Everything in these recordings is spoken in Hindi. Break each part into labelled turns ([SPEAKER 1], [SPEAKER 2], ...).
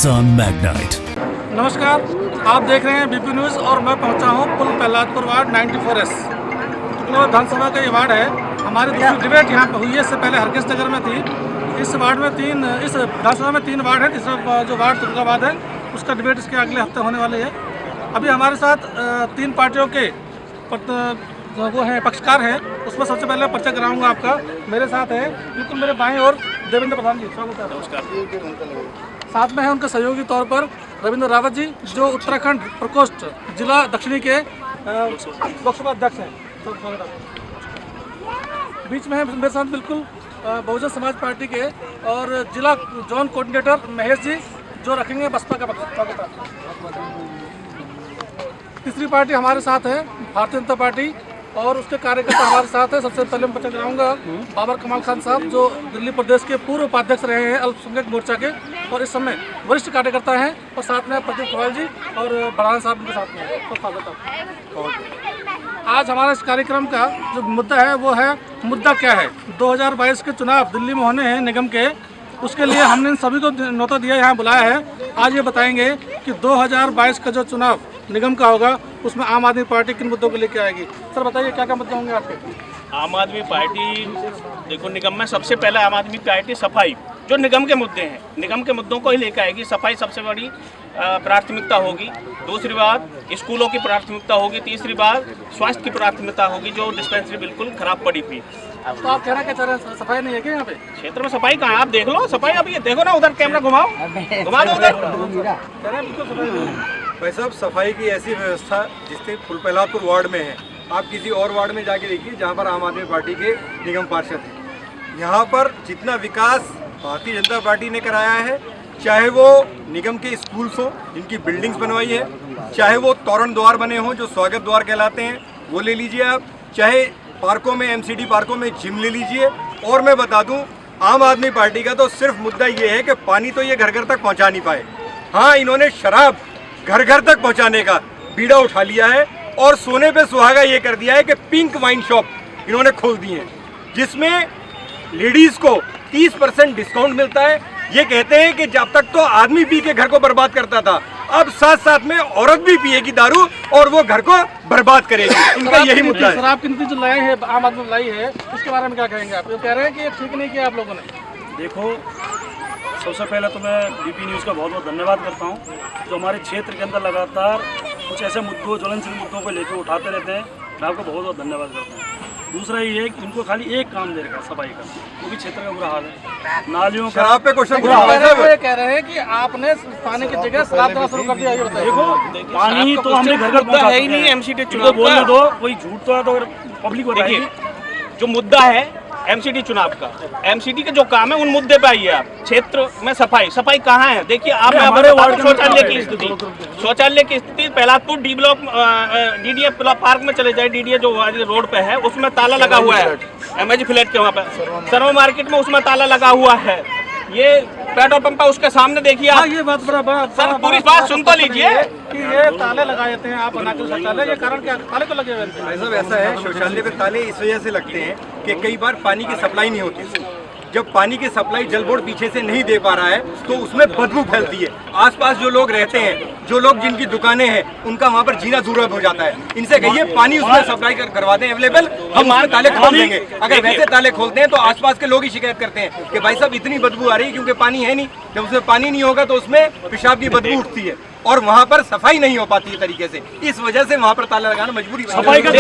[SPEAKER 1] किसान मैग्नाइट।
[SPEAKER 2] नमस्कार, आप देख रहे हैं बीपी न्यूज़ और मैं पहुंचा हूं पुल प्रहलादपुर वार्ड 94S विधानसभा का ये वार्ड है। हमारी दूसरी डिबेट यहाँ पर हुई है, इससे पहले हरकेश नगर में थी। इस वार्ड में इस विधानसभा में 3 वार्ड है। तीसरा जो वार्ड तुर्गाबाद है उसका डिबेट इसके अगले हफ्ते होने वाली है। अभी हमारे साथ 3 पार्टियों के वो हैं पक्षकार हैं। उसमें सबसे पहले पर्चा कराऊंगा आपका। मेरे साथ है बिल्कुल मेरे बाएं और देवेंद्र प्रधान जी, स्वागत है। नमस्कार। साथ में है उनके सहयोगी तौर पर रविंद्र रावत जी, जो उत्तराखंड प्रकोष्ठ जिला दक्षिणी के लोकसभा अध्यक्ष हैं। बीच में है मेरे साथ बिल्कुल बहुजन समाज पार्टी के और जिला जोन कोऑर्डिनेटर महेश जी, जो रखेंगे बसपा का पक्ष। तीसरी पार्टी हमारे साथ है भारतीय जनता पार्टी और उसके कार्यकर्ता हमारे साथ है। सबसे पहले मैं पता कराऊंगा बाबर कमाल खान साहब, जो दिल्ली प्रदेश के पूर्व उपाध्यक्ष रहे हैं अल्पसंख्यक मोर्चा के और इस समय वरिष्ठ कार्यकर्ता हैं। और साथ में प्रदीप कवाल जी और बढ़ाना साहब उनके साथ में। तो स्वागत है। आज हमारे इस कार्यक्रम का जो मुद्दा है वो है, मुद्दा क्या है, 2022 के चुनाव दिल्ली में होने हैं निगम के। उसके लिए हमने इन सभी को न्योता दिया, यहाँ बुलाया है। आज ये बताएंगे कि 2022 का जो चुनाव निगम का होगा उसमें आम आदमी पार्टी किन मुद्दों को लेकर आएगी। सर बताइए क्या क्या मुद्दे होंगे आपके।
[SPEAKER 3] आम आदमी पार्टी देखो, निगम में सबसे पहले आम आदमी पार्टी सफाई, जो निगम के मुद्दे हैं, निगम के मुद्दों को ही लेकर आएगी। सफाई सबसे बड़ी प्राथमिकता होगी। दूसरी बात स्कूलों की प्राथमिकता होगी। तीसरी बात स्वास्थ्य की प्राथमिकता होगी, जो डिस्पेंसरी बिल्कुल खराब पड़ी थी।
[SPEAKER 2] तो आप कहना क्या चाह रहे हैं, सफाई नहीं है क्या यहाँ पे?
[SPEAKER 3] क्षेत्र में सफाई कहाँ है? आप देख लो सफाई। अब ये देखो ना, उधर कैमरा घुमाओ, घुमा दो उधर।
[SPEAKER 4] भाई साहब, सफाई की ऐसी व्यवस्था जिससे पुल प्रहलादपुर वार्ड में है, आप किसी और वार्ड में जाके देखिए जहाँ पर आम आदमी पार्टी के निगम पार्षद हैं। यहाँ पर जितना विकास भारतीय जनता पार्टी ने कराया है, चाहे वो निगम के स्कूल्स हों जिनकी बिल्डिंग्स बनवाई है, चाहे वो तोरण द्वार बने हों जो स्वागत द्वार कहलाते हैं वो ले लीजिए आप, चाहे पार्कों में एमसीडी पार्कों में जिम ले लीजिए। और मैं बता दूं, आम आदमी पार्टी का तो सिर्फ मुद्दा ये है कि पानी तो ये घर घर तक पहुंचा नहीं पाए। हाँ, इन्होंने शराब घर घर तक पहुंचाने का बीड़ा उठा लिया है और सोने पे सुहागा ये कर दिया है कि पिंक वाइन शॉप इन्होंने खोल दी है, जिसमें लेडीज को 30% डिस्काउंट मिलता है। ये कहते हैं कि जब तक तो आदमी पी के घर को बर्बाद करता था, अब साथ साथ में औरत भी पिएगी दारू और वो घर को बर्बाद करेगी। इनका यही मुद्दा है।
[SPEAKER 2] शराब की नीति जो लाए हैं आम आदमी लाई है, इसके बारे में क्या कहेंगे आप? ये कह रहे हैं कि ये ठीक नहीं किया आप लोगों ने।
[SPEAKER 5] देखो, सबसे पहले तो मैं बीपी न्यूज़ का बहुत बहुत धन्यवाद करता हूँ, जो हमारे क्षेत्र के अंदर लगातार कुछ ऐसे मुद्दों, ज्वलनशील मुद्दों को लेकर उठाते रहते हैं। मैं आपको बहुत बहुत धन्यवाद करता हूँ। दूसरा ये है कि इनको खाली एक काम दे रखा सफाई का, क्योंकि क्षेत्र का बुरा हाल है। नालियों का
[SPEAKER 4] शराब पे क्वेश्चन
[SPEAKER 2] ये कह रहे हैं कि आपने पानी की जगह शराब देना शुरू कर दिया। ये बताइए।
[SPEAKER 5] देखो, पानी तो हमने घर घर पहुंचा
[SPEAKER 3] है ही नहीं। एमसीडी
[SPEAKER 5] चुनाव बोलने दो, कोई झूठ तो है तो पब्लिक बताएगी।
[SPEAKER 3] जो मुद्दा है एमसीडी चुनाव का, एमसीडी के जो काम है उन मुद्दे पे आइए आप। क्षेत्र में सफाई कहाँ है? देखिए आप, हमारे वार्ड शौचालय की स्थिति Prahladpur D block DDA park में चले जाए, डीडीए जो रोड पे है उसमें ताला लगा हुआ है। एमएजी फ्लैट के वहाँ पे सर्व मार्केट में उसमें ताला लगा हुआ है। ये पेट्रोल पंप है, उसके सामने देखिए आप।
[SPEAKER 2] ये बात बड़ा
[SPEAKER 3] सर, पूरी बात सुन तो लीजिए
[SPEAKER 2] कि ये ताले लगा देते हैं आप अनाज शौचालय, ये कारण क्या? ताले तो लगे हुए हैं।
[SPEAKER 4] भाई साहब, ऐसा है, शौचालय पे ताले इस वजह से लगते हैं कि कई बार पानी की सप्लाई नहीं होती। जब पानी की सप्लाई जल बोर्ड पीछे से नहीं दे पा रहा है तो उसमें बदबू फैलती है। आसपास जो लोग रहते हैं, जो लोग जिनकी दुकानें हैं, उनका वहाँ पर जीना दुर्लभ हो जाता है। इनसे कहिए पानी उसमें सप्लाई करवा दें अवेलेबल, हम उसमें ताले खोल देंगे। अगर वैसे ताले खोलते हैं तो आसपास के लोग ही शिकायत करते हैं कि भाई साहब इतनी बदबू आ रही है क्योंकि पानी है नहीं। जब उसमें पानी नहीं होगा तो उसमें पेशाब की बदबू उठती है और वहाँ पर सफाई नहीं हो पाती है तरीके से। इस वजह से वहाँ पर ताला लगाना मजबूरी।
[SPEAKER 5] सफाई का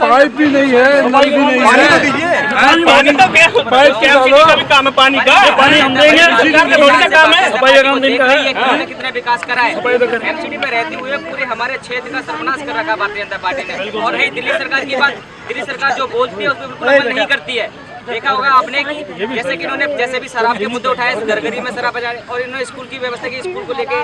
[SPEAKER 4] पाइप भी नहीं है, पानी तो दीजिए।
[SPEAKER 3] पानी तो का भी काम है, पानी का
[SPEAKER 5] पानी हम देंगे,
[SPEAKER 3] का काम है।
[SPEAKER 5] सफाई का काम नहीं
[SPEAKER 6] है। कितना विकास करा है एमसीडी में रहते हुए, पूरे हमारे क्षेत्र का सर्वनाश कर रखा भारतीय जनता पार्टी ने। और है दिल्ली सरकार की बात, दिल्ली सरकार जो बोलती है उसमें बिल्कुल अमल नहीं करती है। देखा होगा आपने कि जैसे कि इन्होंने जैसे भी शराब के मुद्दे उठाए, घरघरी में शराब बजा, और इन्होंने स्कूल की व्यवस्था की, स्कूल को लेके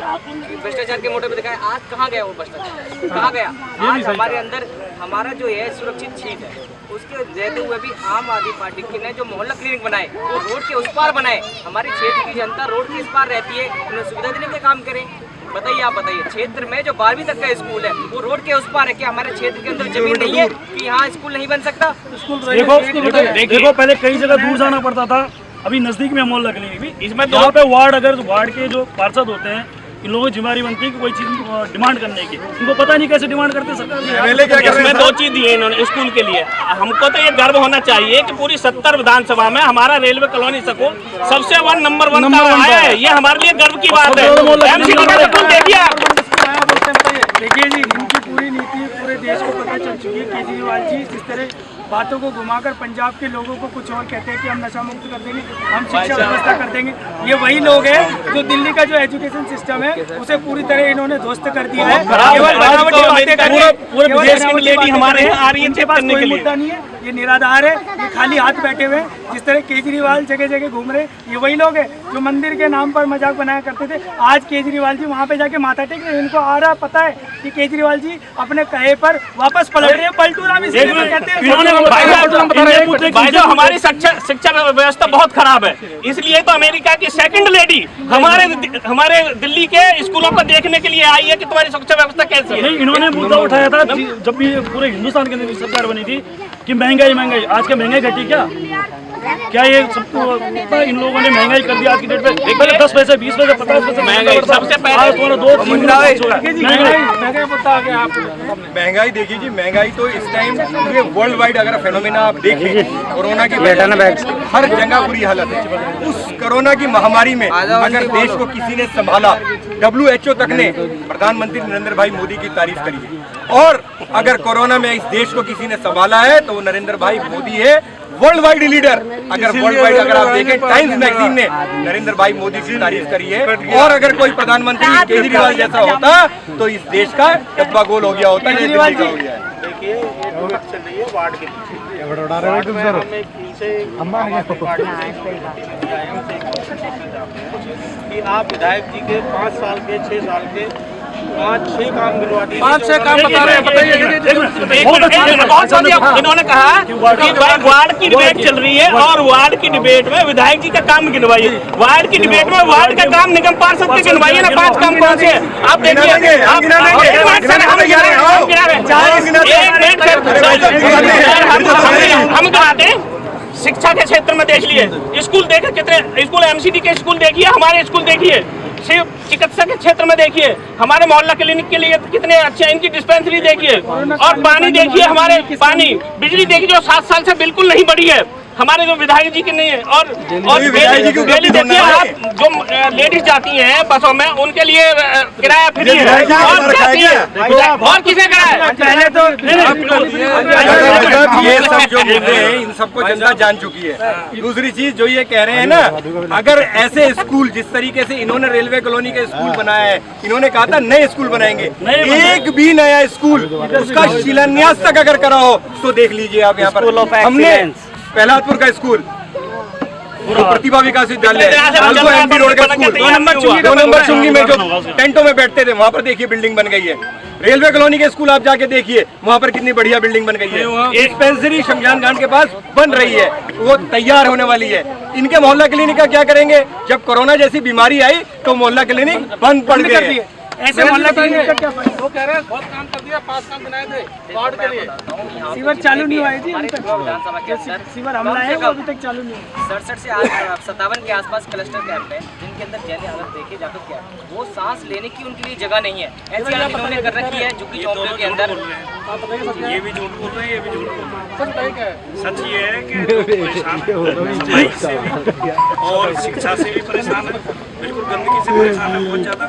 [SPEAKER 6] भ्रष्टाचार के मोटे पे दिखाया। आज कहाँ गया वो भ्रष्टाचार, कहाँ गया? आज हमारे अंदर हमारा जो है सुरक्षित छीट है, उसके रहते हुए भी आम आदमी पार्टी ने जो मोहल्ला क्लिनिक बनाए वो रोड के उस पार बनाए। हमारी क्षेत्र की जनता रोड के इस पार रहती है, उन्हें सुविधा देने के काम करें। बताइए, आप बताइए, क्षेत्र में जो 12वीं तक का स्कूल है वो रोड के उस पार है। क्या हमारे क्षेत्र के अंदर जमीन नहीं है कि यहाँ स्कूल नहीं बन सकता?
[SPEAKER 5] देखो, पहले कई जगह दूर जाना पड़ता था, अभी नजदीक में मोहल्ला क्लिनिक भी
[SPEAKER 3] इसमें
[SPEAKER 5] यहाँ पे वार्ड, अगर वार्ड के जो पार्षद होते हैं, इन लोगों की जिम्मेदारी बनती है कि कोई चीज डिमांड करने की, इनको पता नहीं कैसे डिमांड करते सरकार।
[SPEAKER 3] इसमें 2 चीज दी है इन्होंने स्कूल के लिए। हमको तो ये गर्व होना चाहिए कि पूरी 70 विधानसभा में हमारा रेलवे कॉलोनी स्कूल सबसे नंबर 1 का आया है। ये हमारे लिए गर्व की बात है। MCD का स्कूल देखिए आप।
[SPEAKER 1] देखिए जी, इनकी पूरी नीति पूरे देश को पता चल चुकी है। केजरीवाल जी जिस तरह बातों को घुमाकर पंजाब के लोगों को कुछ और कहते हैं कि हम नशा मुक्त कर देंगे, हम शिक्षा व्यवस्था कर देंगे, ये वही लोग हैं जो दिल्ली का जो एजुकेशन सिस्टम है उसे पूरी तरह इन्होंने ध्वस्त कर दिया है। केवल बनावटी बातें करके
[SPEAKER 3] पूरे विदेश की लेडी हमारे यहाँ आ रही है चेक करने के लिए।
[SPEAKER 1] मुद्दा नहीं है, ये निराधार है, ये खाली हाथ बैठे हुए हैं। जिस तरह केजरीवाल जगह जगह घूम रहे, ये वही लोग हैं जो मंदिर के नाम पर मजाक बनाया करते थे। आज केजरीवाल जी वहाँ पे जाके माथा टेक रहे हैं। इनको आ रहा पता है कि केजरीवाल जी अपने कहे पर वापस पलट रहे हैं। पलटू राम इसलिए तो कहते हैं।
[SPEAKER 3] भाई साहब, हमारी शिक्षा व्यवस्था बहुत खराब है, इसलिए तो अमेरिका की 2nd लेडी हमारे दिल्ली के स्कूलों को देखने के लिए आई है कि तुम्हारी शिक्षा व्यवस्था कैसी है।
[SPEAKER 5] इन्होंने मुद्दा उठाया था जब भी पूरे हिंदुस्तान के अंदर सरकार बनी थी कि महंगाई। आज क्या महंगाई घटी क्या ये सबको इन लोगों ने महंगाई कर दी आज की डेट में? 10 पैसे 20 पैसे 50 पैसे
[SPEAKER 3] महंगाई सबसे पहले
[SPEAKER 4] महंगाई देखिए जी, महंगाई तो इस टाइम पूरे वर्ल्ड वाइड अगर फेनोमेना आप देखें, कोरोना की हर जगह बुरी हालत है। उस कोरोना की महामारी में अगर देश को किसी ने संभाला, WHO तक ने प्रधानमंत्री नरेंद्र भाई मोदी की तारीफ करी है। और अगर कोरोना में इस देश को किसी ने संभाला है तो वो नरेंद्र भाई मोदी है, वर्ल्ड वाइड लीडर। अगर वर्ल्ड वाइड अगर आप देखें, टाइम्स मैगजीन ने नरेंद्र भाई मोदी की तारीफ करी है। और अगर कोई प्रधानमंत्री केजरीवाल जैसा होता तो इस देश का डब्बा गोल हो गया होता। केजरीवाल जी हो गया है।
[SPEAKER 7] देखिए ये डिबेट चल रही है वार्ड के पीछे। कि आप विधायक जी के 5 साल के 6 साल के 5-6 काम गिनवा दिए।
[SPEAKER 2] 5-6 काम बता रहे हैं, बताइए।
[SPEAKER 3] इन्होंने कहा कि भाई वार्ड की डिबेट चल रही है और वार्ड की डिबेट में विधायक जी का काम गिनवाइए। वार्ड की डिबेट में वार्ड का काम निगम पार्षद के गिनवाइए ना। 5 काम कौन से हैं? आप देखिए, हम गिनाते हैं। शिक्षा के क्षेत्र में देख लिए, स्कूल देखे कितने स्कूल, MCD के स्कूल देखिए, हमारे स्कूल देखिए, सिर्फ चिकित्सा के क्षेत्र में देखिए, हमारे मोहल्ला क्लिनिक के लिए कितने अच्छे, इनकी डिस्पेंसरी देखिए। और पानी देखिए, हमारे पानी, बिजली देखिए जो 7 साल से बिल्कुल नहीं बढ़ी है, हमारे जो विधायक जी की नहीं है। और डेली देखिए आप, जो लेडीज जाती हैं बसों में, उनके लिए किराया फ्री है। और किसे किराया?
[SPEAKER 1] पहले तो
[SPEAKER 4] ये सब जो मुद्दे हैं इन सबको जनता जान चुकी है। दूसरी चीज जो ये कह रहे हैं ना, अगर ऐसे स्कूल जिस तरीके से इन्होंने रेलवे कॉलोनी के स्कूल बनाया है, इन्होंने कहा था नए स्कूल बनाएंगे, एक भी नया स्कूल उसका शिलान्यास तक अगर करा हो तो देख लीजिए आप। यहाँ पर हमने पहलादपुर का स्कूल, प्रतिभा विकास विद्यालय, MP रोड का स्कूल, 2 नंबर चुंगी में जो टेंटों में बैठते थे, वहाँ पर देखिए बिल्डिंग बन गई है। रेलवे कॉलोनी के स्कूल आप जाके देखिए, वहाँ पर कितनी बढ़िया बिल्डिंग बन गई है। डिस्पेंसरी शमशान घाट के पास बन रही है, वो तैयार होने वाली है। इनके मोहल्ला क्लिनिक का क्या करेंगे? जब कोरोना जैसी बीमारी आई तो मोहल्ला क्लिनिक बंद पड़ गए।
[SPEAKER 1] ऐसे मोहल्ला क्लिनिक का क्या फायदा?
[SPEAKER 2] वो कह रहे हैं बहुत काम कर दिया, 5 काम बनाए थे वार्ड के लिए।
[SPEAKER 1] सीवर चालू नहीं हुआ है जी अभी तक। सीवर हमला है वो अभी तक चालू नहीं हुआ।
[SPEAKER 6] 67 से आज 57 के आसपास क्लस्टर कैंप है, जिनके अंदर जैसे हालत देखी जाकर क्या वो सांस लेने की उनके लिए जगह नहीं है। ऐसी हालत इन्होंने कर रखी है झुग्गी झोंपड़ियों के अंदर।
[SPEAKER 5] ये भी झूठ बोल रहे हैं, ये भी झूठ बोल रहे हैं। सच ये है कि परेशान से भी और शिक्षा से भी परेशान है, बिल्कुल गंदगी से परेशान है बहुत ज़्यादा।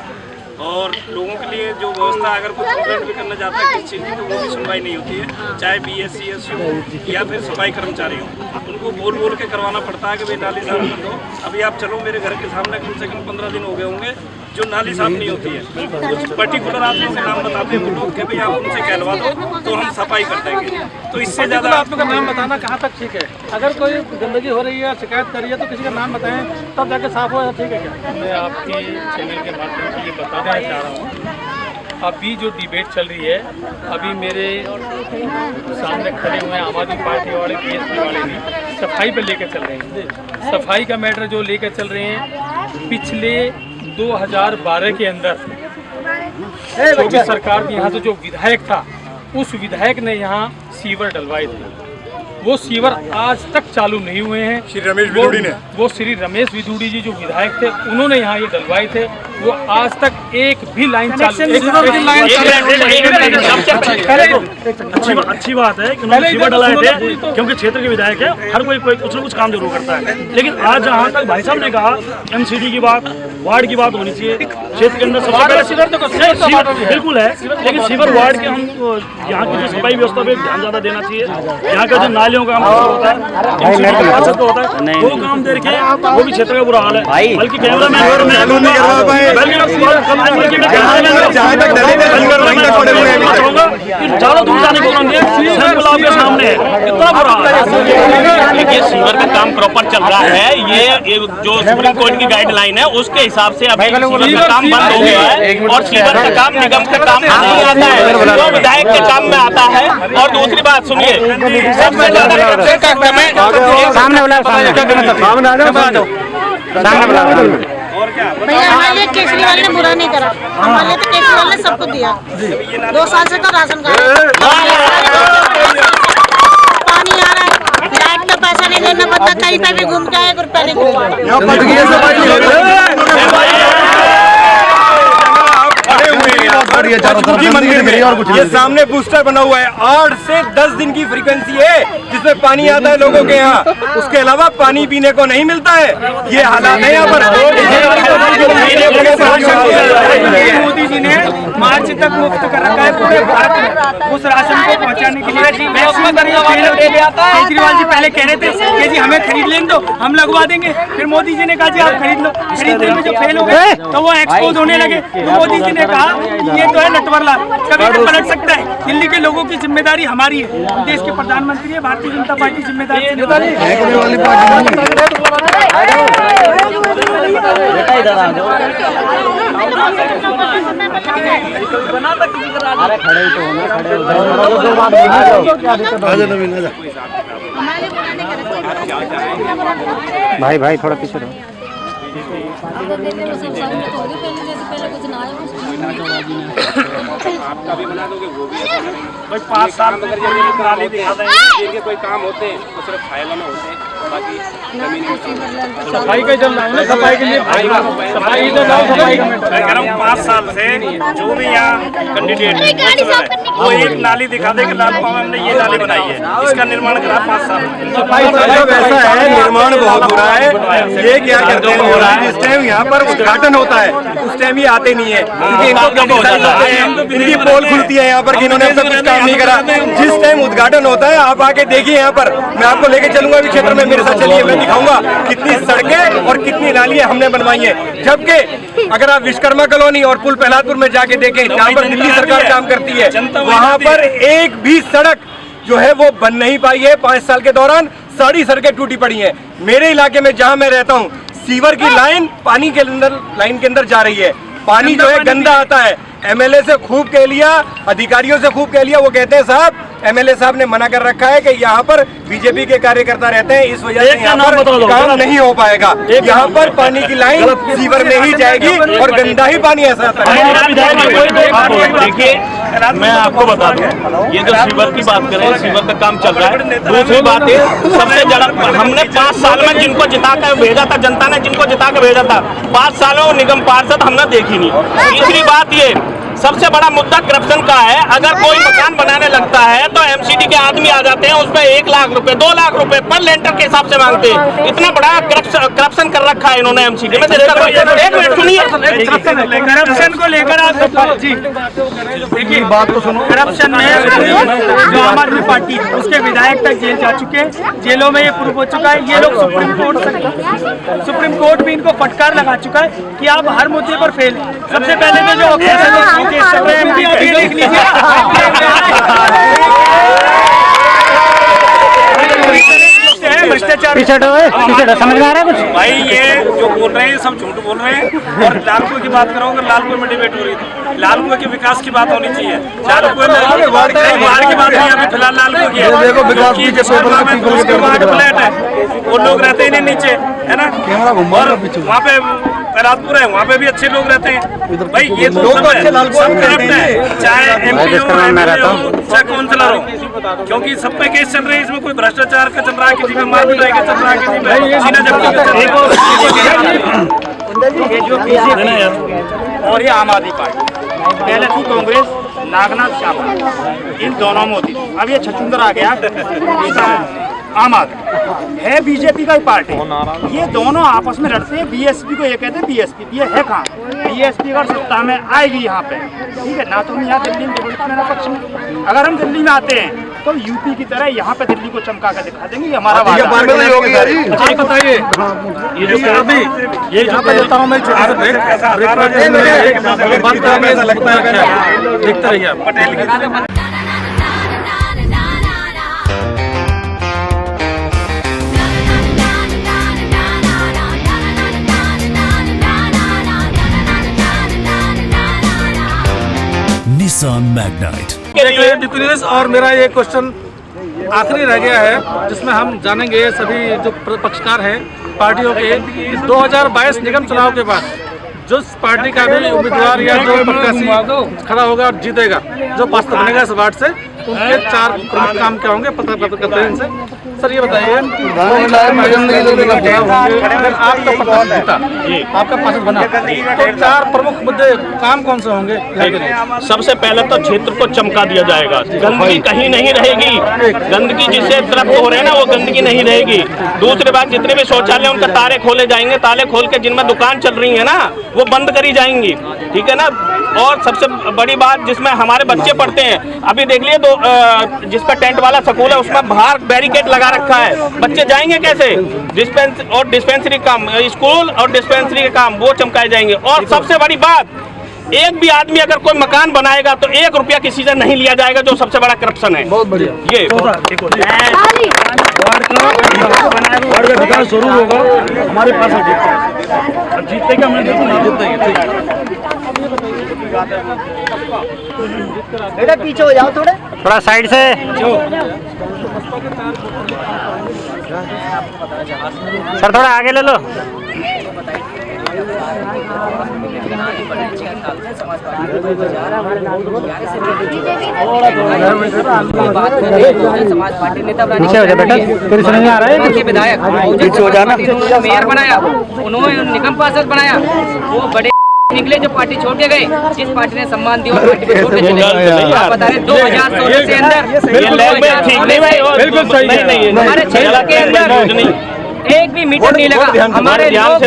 [SPEAKER 5] और लोगों के लिए जो व्यवस्था अगर कोई कंप्लेंट भी करना चाहता है किसी चीज़ की, तो वो भी सुनवाई नहीं होती है, चाहे BSc हो या फिर सफाई कर्मचारी हो। उनको बोल के करवाना पड़ता है कि भाई नाली साफ कर दो। अभी आप चलो मेरे घर के सामने कम से कम 15 दिन हो गए होंगे जो नाली साफ नहीं होती है। कुछ पर्टिकुलर आदमी से नाम बताते हैं लोग कि भाई आप उनसे कहलवा दो तो हम सफाई कर देंगे। तो इससे ज़्यादा
[SPEAKER 2] आपका नाम बताना कहाँ तक ठीक है? अगर कोई गंदगी हो रही है, शिकायत कर रही है, तो किसी का नाम बताएं तब जाके साफ हो, ठीक है क्या?
[SPEAKER 8] मैं आपकी चैनल के माध्यम से ये बताना चाह रहा हूँ, अभी जो डिबेट चल रही है, अभी मेरे सामने खड़े हुए हैं आम आदमी पार्टी वाले, BSP वाले भी सफाई पर लेकर चल रहे हैं। सफाई का मैटर जो लेकर चल रहे हैं, पिछले 2012 के अंदर जो भी सरकार की यहाँ से जो विधायक था, उस विधायक ने यहाँ सीवर डलवाए थे। वो सीवर आज तक चालू नहीं हुए हैं।
[SPEAKER 4] श्री रमेश विधुड़ी ने,
[SPEAKER 8] वो श्री रमेश विधुड़ी जी जो विधायक थे उन्होंने यहाँ ये डलवाए थे, वो आज तक एक भी लाइन चालू
[SPEAKER 5] अच्छी बात है कि उन्होंने सीवर डलाए थे, क्योंकि क्षेत्र के विधायक है, हर कोई कुछ न कुछ काम जरूर करता है। लेकिन आज जहाँ तक भाई साहब ने कहा एमसीडी की बात, वार्ड की बात होनी चाहिए क्षेत्र के अंदर, सबसे बिल्कुल है, लेकिन सीवर वार्ड के हम यहाँ की जो सफाई व्यवस्था पे ध्यान ज्यादा देना चाहिए। यहाँ का जो नालियों का काम होता है, होता है, वो काम देख के वो भी क्षेत्र का बुरा हाल है। बल्कि कैमरा मैन ज्यादा दूर जाने को आपके सामने है, इतना बुरा हाल है।
[SPEAKER 3] देखिए सीवर का काम प्रॉपर चल रहा है, ये जो सुप्रीम कोर्ट की गाइडलाइन है उसके हिसाब से अभी सीवर का काम बंद हो गया है, और सीवर का काम निगम के काम में नहीं आता है, वो विधायक के काम में आता है। और दूसरी बात सुनिए, सबसे ज्यादा सामने
[SPEAKER 9] भैया हमारे लिए केजरीवाल ने बुरा नहीं करा, हमारे लिए तो केजरीवाल ने सबको दिया। 2 साल से तो राशन कार्ड पानी आ रहा है, लाइट का पैसा नहीं देना पड़ता, कहीं पे भी घूम के 1 रुपया नहीं देना।
[SPEAKER 4] ये सामने बूस्टर बना हुआ है, 8 से 10 दिन की फ्रीक्वेंसी है जिसमें पानी आता है लोगों के यहाँ, उसके अलावा पानी पीने को नहीं मिलता है। ये हालात है यहाँ पर।
[SPEAKER 1] मोदी जी ने मार्च तक मुफ्त कर रखा है पूरे भारत में उस राशन को पहुँचाने के लिए। केजरीवाल जी पहले कह रहे थे कि जी हमें खरीद लेने दो, हम लगवा देंगे, फिर मोदी जी ने कहा जी आप खरीद लो, खरीदने में जो फेल हो गए तो वो एक्सपोज होने लगे। तो मोदी जी ने कहा ये तो है नटवरला, कभी भी पलट सकता है, दिल्ली के लोगों की जिम्मेदारी हमारी है, देश के प्रधानमंत्री है, भारतीय जनता पार्टी जिम्मेदारी
[SPEAKER 10] भाई भाई थोड़ा पीछे रहो।
[SPEAKER 5] भाई 5 साल में नाली दिखा देंगे,
[SPEAKER 3] इनके कोई काम होते हैं तो सिर्फ फाइलों में होते हैं, बाकी
[SPEAKER 8] सफाई का चल रहा है, सफाई के लिए सफाई तो जाओ, सफाई
[SPEAKER 5] मैं कह रहा हूँ 5 साल से जो भी यहाँ कैंडिडेट है वो एक नाली दिखा दे कि लालपाव में हमने ये नाली बनाई है, इसका निर्माण करा 5 साल में।
[SPEAKER 4] ऐसा है, निर्माण बहुत हो रहा है। ये क्या कहते हैं, जिस टाइम यहाँ पर उद्घाटन होता है उस टाइम ये आते नहीं है, क्योंकि इनकी पोल खुलती है यहाँ पर कि इन्होंने अब तक कुछ काम नहीं करा। जिस टाइम उद्घाटन होता है आप आके देखिए यहाँ पर, मैं आपको लेके चलूंगा भी क्षेत्र में, मेरे साथ चलिए, मैं दिखाऊंगा कितनी सड़कें और कितनी नालियां हमने बनवाई हैं। जबकि अगर आप विश्वकर्मा कॉलोनी और पुल प्रहलादपुर में जाके देखें जहाँ पर दिल्ली सरकार काम करती है, वहाँ पर एक भी सड़क जो है वो बन नहीं पाई है। 5 साल के दौरान सारी सड़कें टूटी पड़ी हैं। मेरे इलाके में जहाँ मैं रहता हूँ सीवर की लाइन पानी के अंदर, लाइन के अंदर जा रही है, पानी जो है गंदा आता है। एमएलए से खूब कह लिया, अधिकारियों से खूब कह लिया, वो कहते हैं साहब एमएलए साहब ने मना कर रखा है कि यहाँ पर बीजेपी के कार्यकर्ता रहते हैं, इस वजह से यहाँ पर काम नहीं हो पाएगा। यहाँ पर पानी की लाइन सीवर में ही जाएगी और गंदा ही पानी ऐसा आता है।
[SPEAKER 3] देखिए मैं आपको बता दूं, ये जो सीवर की बात करें, सीवर का काम चल रहा है। दूसरी बात है, सबसे ज्यादा हमने 5 साल में जिनको जिता कर भेजा था, जनता ने जिनको जिता कर भेजा था, 5 सालों निगम पार्षद हमने देखी नहीं। तीसरी बात ये, सबसे बड़ा मुद्दा करप्शन का है। अगर कोई मकान बनाने लगता है तो एमसीडी के आदमी आ जाते हैं, उसमें 1 लाख रुपए 2 लाख रुपए पर लेंटर के हिसाब से मांगते हैं। इतना बड़ा करप्शन कर रखा है इन्होंने एमसीडी में। एक मिनट सुनिए,
[SPEAKER 1] करप्शन को लेकर आप जी देखिए बात को सुनो। करप्शन में जो आम आदमी पार्टी है उसके विधायक तक जेल जा चुके हैं, जेलों में ये प्रूफ हो चुका है। ये लोग सुप्रीम कोर्ट भी इनको फटकार लगा चुका है कि आप हर मुद्दे पर फेल। सबसे पहले तो जो देख लीजिए भ्रष्टाचार
[SPEAKER 10] समझ में आ रहा है कुछ
[SPEAKER 5] भाई, ये जो बोल रहे हैं सब झूठ बोल रहे हैं। और लालपुर की बात करो, अगर लालपुर में डिबेट हो रही थी, लालपुर के विकास की बात होनी चाहिए। लालपुर में वार्ड की बात नहीं, अभी फिलहाल लालपुर की है, उसके वार्ड फ्लैट है, वो लोग रहते ही नहीं नीचे, है
[SPEAKER 3] है ना। और वहाँ पे पहलादपुर है, वहाँ पे भी अच्छे लोग रहते हैं भाई। ये तो सब करप्ट है, चाहे MP हो, MLA हो, चाहे काउंसलर हो, क्योंकि सब पे केस चल रहे हैं। इसमें कोई भ्रष्टाचार का चल रहा है, किसी पे मार पिटाई का चल रहा है, किसी पे सीना जब्ती का चल रहा है।
[SPEAKER 7] और ये आम आदमी पार्टी पहले थी कांग्रेस, नागनाथ शाह, इन दोनों में होती। अब ये छछूंदर आ गया आम आदमी है, बीजेपी का ही पार्टी। ये दोनों आपस में लड़ते हैं। बीएसपी को ये कहते हैं बीएसपी, ये है कहाँ? बीएसपी अगर सत्ता में आएगी यहाँ पे, ठीक है ना, तो हम यहाँ दिल्ली में मेरा पक्ष में, अगर हम दिल्ली में आते हैं तो यूपी की तरह यहाँ पे दिल्ली को चमका कर दिखा देंगे। ये हमारा वादा है।
[SPEAKER 2] अच्छा बताइए, ये जो अभी ये जो देता हूँ मैं छोटा सा ब्रेक ऐसा लगता है क्या? देखते रहिए आप। Patel
[SPEAKER 11] Nissan Magnite.
[SPEAKER 2] और मेरा ये क्वेश्चन आखिरी रह गया है, जिसमें हम जानेंगे सभी जो पक्षकार हैं पार्टियों के, 2022 निगम चुनाव के बाद जो पार्टी का भी उम्मीदवार या जो प्रत्याशी खड़ा होगा और जीतेगा, जो पास बनेगा इस वार्ड से, उनके 4 प्रमुख काम क्या होंगे पता करते हैं इनसे। सर ये बताइए, अगर आपका पार्षद जीता, आपका पार्षद बना, तो 4 प्रमुख मुद्दे काम कौन से होंगे?
[SPEAKER 3] सबसे पहले तो क्षेत्र को चमका दिया जाएगा, गंदगी कहीं नहीं रहेगी। गंदगी जिससे तरफ हो रहे हैं ना, वो गंदगी नहीं रहेगी। दूसरी बात, जितने भी शौचालय उनके ताले खोले जाएंगे, ताले खोल के जिनमें दुकान चल रही है ना, वो बंद करी जाएंगी, ठीक है ना। और सबसे बड़ी बात, जिसमें हमारे बच्चे पढ़ते हैं, अभी देख लिए तो जिस पर टेंट वाला स्कूल है, उसमें बाहर बैरिकेड लगा रखा है, बच्चे जाएंगे कैसे? डिस्पेंसरी काम, स्कूल और डिस्पेंसरी के काम वो चमकाए जाएंगे। और सबसे बड़ी बात, एक भी आदमी अगर कोई मकान बनाएगा तो 1 रुपया किसी से नहीं लिया जाएगा, जो सबसे बड़ा करप्शन है। बहुत बढ़िया। ये
[SPEAKER 5] वार्ड का विकास जरूर होगा हमारे पास। जीतते क्या?
[SPEAKER 6] बेटा पीछे हो जाओ,
[SPEAKER 10] थोड़ा साइड से। सर थोड़ा आगे ले लो।
[SPEAKER 6] समाज पार्टी नेता
[SPEAKER 10] पीछे हो जा बेटा, तेरी समझ में आ रहा है?
[SPEAKER 6] विधायक पीछे हो जाना, मेयर बनाया, उन्होंने निगम पार्षद बनाया, वो बड़े निकले जो पार्टी छोड़ के गए, जिस पार्टी ने सम्मान दिया और पार्टी को छोड़ के चले गए। आप बता रहे 2016 से अंदर
[SPEAKER 3] ठीक नहीं भाई, बिल्कुल सही नहीं,
[SPEAKER 6] हमारे क्षेत्र के अंदर एक भी मीटर नहीं लगा। हमारे लोग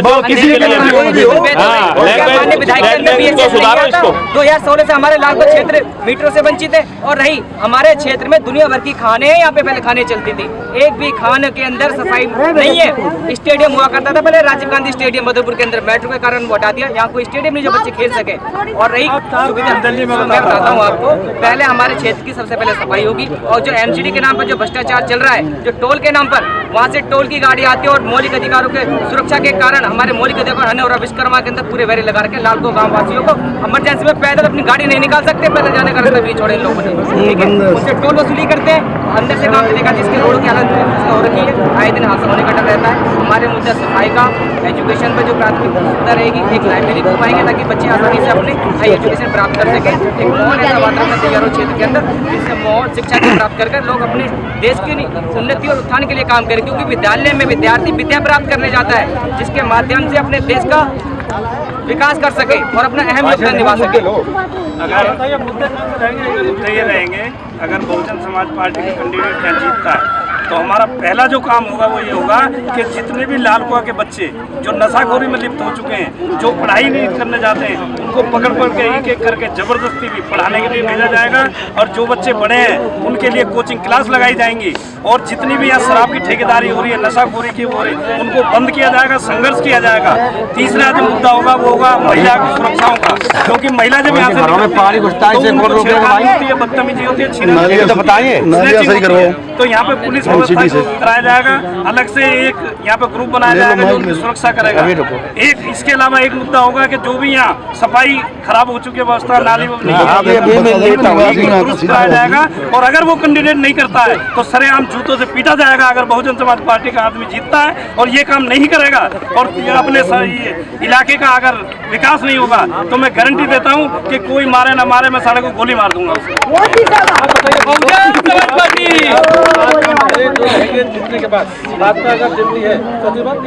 [SPEAKER 6] 2016 से हमारे लाखों क्षेत्र मीटरों से वंचित है। और रही हमारे क्षेत्र में दुनिया भर की खाने हैं, यहाँ पे पहले खाने चलती थी, एक भी खाने के अंदर सफाई नहीं है। स्टेडियम हुआ करता था पहले, राजीव गांधी स्टेडियम मधुपुर के अंदर, मेट्रो के कारण वो हटा दिया। यहाँ कोई स्टेडियम नहीं जो बच्चे खेल सके। और रही सुविधा, मैं बताता हूँ आपको, पहले हमारे क्षेत्र की सबसे पहले सफाई होगी। और जो MCD के नाम पर जो भ्रष्टाचार चल रहा है, जो टोल के नाम पर, वहाँ से टोल की गाड़ी आती है और मौलिक अधिकारों के सुरक्षा के कारण हमारे मौलिक अधिकार हने और विश्वकर्मा के अंदर पूरे वेरे लगा रखे। लालको गांव वासियों को इमरजेंसी में पैदल अपनी गाड़ी नहीं निकाल सकते, पैदल जाने का रास्ता भी छोड़े इन लोगों ने, ठीक है। उससे टोल वसूली करते हैं, अंदर से काम चलेगा, जिसके रोडों की हालत हो रखी है, आए दिन हादसा होने का डर रहता है। हमारे मुद्दा सफाई का, एजुकेशन पर जो प्राथमिकता रहेगी, एक लाइब्रेरी बनवाएंगे ताकि बच्चे आसानी से अपने हाई एजुकेशन प्राप्त कर सके। एक माहौल ऐसा वातावरण तैयार हो क्षेत्र के अंदर, जिससे माहौल शिक्षा प्राप्त कर लोग अपने देश की उन्नति और उत्थान के लिए काम करें। क्योंकि विद्यालय में विद्यार्थी विद्या प्राप्त करने जाता है, जिसके माध्यम से अपने देश का विकास कर सके और अपना अहम योगदान निभा सके।
[SPEAKER 7] अगर मुद्दे ये रहेंगे, अगर बहुजन समाज पार्टी के कैंडिडेट यहाँ जीतता है तो हमारा पहला जो काम होगा वो ये होगा कि जितने भी लालकुआ के बच्चे जो नशाखोरी में लिप्त हो चुके हैं, जो पढ़ाई नहीं करने जाते हैं, उनको पकड़ के एक करके जबरदस्ती भी पढ़ाने के लिए भेजा जाएगा। और जो बच्चे बड़े हैं उनके लिए कोचिंग क्लास लगाई जाएंगी। और जितनी भी यहाँ शराब की ठेकेदारी हो रही है, नशाखोरी की हो रही है, उनको बंद किया जाएगा, संघर्ष किया जाएगा। तीसरा जो मुद्दा होगा वो होगा महिला की सुरक्षाओं का, क्योंकि महिला जब यहाँ से बदतमीजी होती है, तो यहाँ पे पुलिस व्यवस्था को कराया जाएगा, अलग से एक यहाँ पे ग्रुप बनाया जाएगा जो उनकी सुरक्षा करेगा। एक इसके अलावा एक मुद्दा होगा कि जो भी यहाँ सफाई खराब हो चुकी है व्यवस्था, नाली दुरुस्त कराया जाएगा। और अगर वो कैंडिडेट नहीं करता है तो सरेआम जूतों से पीटा जाएगा अगर बहुजन समाज पार्टी का आदमी जीतता है और ये काम नहीं करेगा और अपने इलाके का अगर विकास नहीं होगा तो मैं गारंटी देता हूँ कि कोई मारे ना मारे, मैं साले को गोली मार दूंगा उसको।
[SPEAKER 2] जीतने के बाद भाजपा अगर जीतती है तो पाँचवीं भाजपा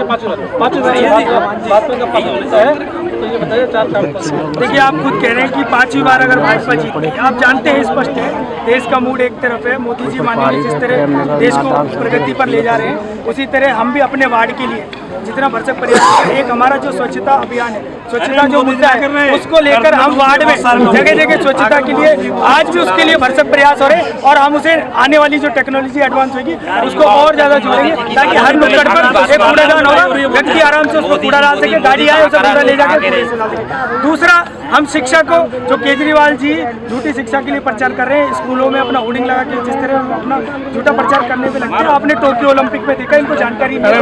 [SPEAKER 2] का पक्ष मिलता है तो ये बताइए 4 काम।
[SPEAKER 1] देखिए, आप खुद कह रहे हैं कि 5वीं बार अगर भाजपा जीतती है, आप जानते हैं स्पष्ट है देश का मूड एक तरफ है। मोदी जी माननीय जिस तरह देश को प्रगति पर ले जा रहे हैं, उसी तरह हम भी अपने वार्ड के लिए जितना भरसक प्रयास करें। एक हमारा जो स्वच्छता अभियान है, स्वच्छता जो मुद्दा है, उसको लेकर हम वार्ड में जगह जगह स्वच्छता के लिए आज भी उसके लिए भरसक प्रयास हो रहे हैं। और हम उसे आने वाली जो टेक्नोलॉजी एडवांस होगी उसको और ज्यादा जोड़ेंगे ताकि हर नुक्कड़ पर एक कूड़ादान होगा, व्यक्ति आराम से उसको कूड़ा डाल सके, गाड़ी आए उसे कूड़ा ले जाकर कूड़े से डाल सके। दूसरा, हम शिक्षा को जो केजरीवाल जी झूठी शिक्षा के लिए प्रचार कर रहे हैं, स्कूलों में अपना होर्डिंग लगा के जिस तरह अपना झूठा प्रचार करने पे लगते हैं। आपने टोक्यो ओलंपिक में देखा, इनको जानकारी नहीं है।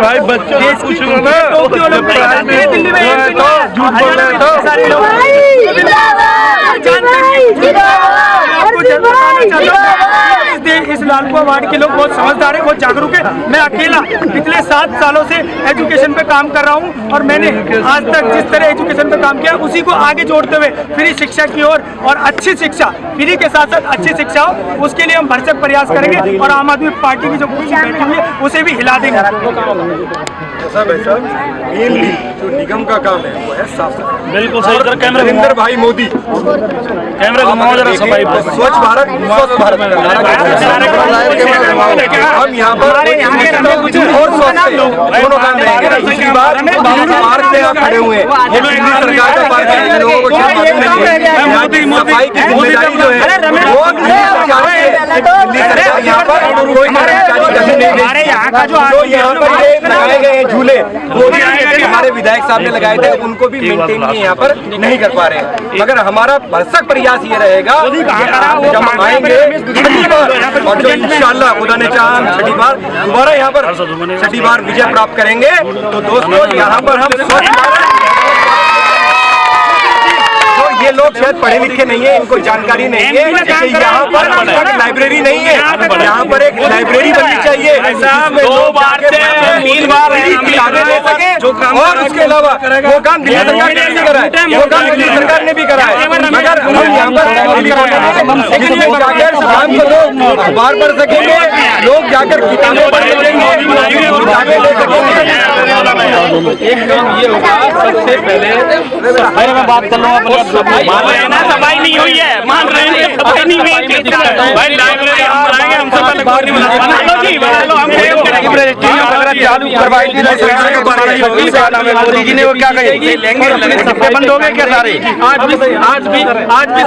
[SPEAKER 1] टोक्यो ओलंपिक दिल्ली में सारे लोग इस लालकुआं वार्ड के लोग बहुत समझदार हैं, बहुत जागरूक है। मैं अकेला पिछले 7 सालों से एजुकेशन पे काम कर रहा हूं और मैंने आज तक जिस तरह एजुकेशन पे काम किया उसी को आगे जोड़ते हुए फ्री शिक्षा की ओर और अच्छी शिक्षा, फ्री के साथ साथ अच्छी शिक्षा हो, उसके लिए हम भरसक प्रयास करेंगे और आम आदमी पार्टी की जो कुर्सी बैठी हुई है उसे भी हिला देंगे।
[SPEAKER 4] मेनली जो निगम का काम है वो है साफ सफाई।
[SPEAKER 5] बिल्कुल सही सर,
[SPEAKER 4] नरेंद्र भाई मोदी
[SPEAKER 5] कैमरे घुमाओ जरा सफाई।
[SPEAKER 4] स्वच्छ भारत हम यहाँ पर और दोनों काम रहेंगे। दूसरी बात, पार्क में आप खड़े हुए हैं, ये दिल्ली सरकार का पार्क है, लोगों को सफाई की जिम्मेदारी जो है वो दिल्ली सरकार यहाँ पर कोई कर्मचारी कभी नहीं देती। जो यहाँ पर लगाए गए झूले वो भी हमारे विधायक साहब ने लगाए थे, उनको भी मेंटेन यहाँ पर नहीं कर पा रहे हैं। मगर हमारा भरसक प्रयास ये रहेगा जब हम आएंगे छठी बार और जो इंशाल्लाह खुदा ने चाहा हम छठी बार दोबारा यहाँ पर छठी बार विजय प्राप्त करेंगे तो दोस्तों यहाँ पर हम ये लोग शायद पढ़े लिखे नहीं है, इनको जानकारी नहीं है कि यहाँ पर लाइब्रेरी नहीं है। यहाँ पर एक लाइब्रेरी बननी चाहिए, 2 बार से 3 बार किताबें ले सके। और उसके अलावा वो काम दिल्ली सरकार ने भी करा है, वो काम दिल्ली सरकार ने भी करा है। मगर हम यहाँ पर लोग जाकर शाम को लोग अखबार पढ़ सकेंगे, लोग जाकर किताबें पढ़ सकेंगे, किताबें ले सकेंगे।
[SPEAKER 8] एक काम ये होगा, सबसे पहले सफाई में बात कर लो।
[SPEAKER 3] मान रहे हैं ना, सफाई नहीं हुई है, मान रहे हैं सफाई नहीं हुई है भाई। लाइब्रेरी हम बनाएंगे, हमसे पहले कोई नहीं बना जी, हम चालू करवाई थी। मोदी जी ने वो क्या कही, सबके बंद हो गए क्या सारे? आज भी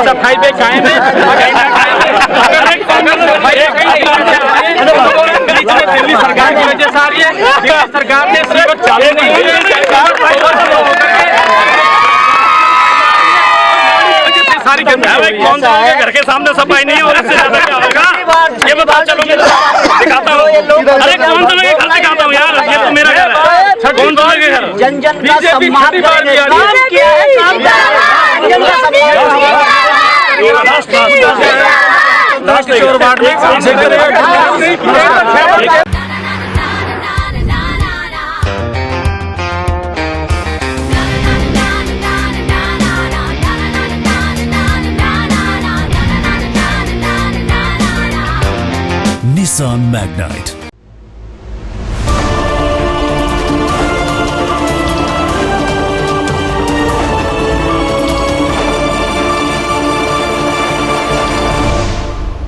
[SPEAKER 3] सफाई पे छाए में दिल्ली सरकार की वजह से आ रही है। दिल्ली सरकार ने सिर्फ चालू नहीं की, सारी कौन सा घर के सामने सफाई नहीं हो रही, इससे ज्यादा क्या होगा ये बता। चलो मैं दिखाता हूँ, अरे कौन सा घर दिखाता हूँ यार, ये तो मेरा घर है। कौन सा घर? जन जन का सम्मान
[SPEAKER 11] Nissan Magnite.